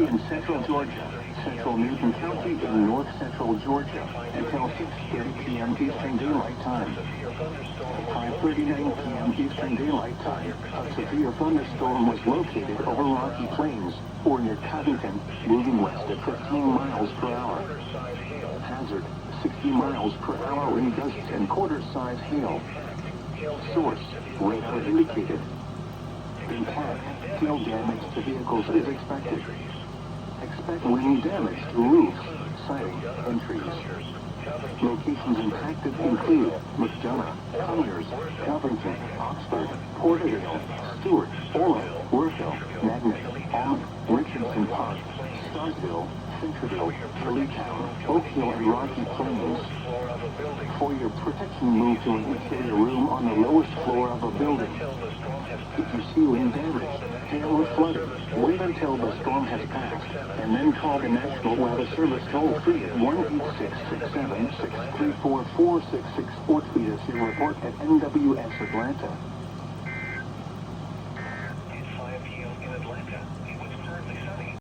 In central Georgia, central Newton County in north central Georgia, until 6:30 p.m. Eastern Daylight Time. 5:39 p.m. Eastern Daylight Time, a severe thunderstorm was located over Rocky Plains, or near Covington, moving west at 15 miles per hour. Hazard, 60 miles per hour in gusts and quarter-size hail. Source, radar indicated. Impact, hail damage to vehicles is expected. Expect wind damage to roofs, siding, and trees. Locations impacted include McDonough, Conyers, Covington, Oxford, Porterville, Stewart, Ola, Worthville, Magnet, Almond, Richardson Park, Starkville, Centerville, Kellytown, Oak Hill, and Rocky Plains. For your protection, move to an interior room on the lowest floor of a building. If you see wind damage, hail, or flooding, wait until the storm has passed, and then call the National Weather Service toll-free at 1-866-676-34466 or tweet us your report at NWS Atlanta.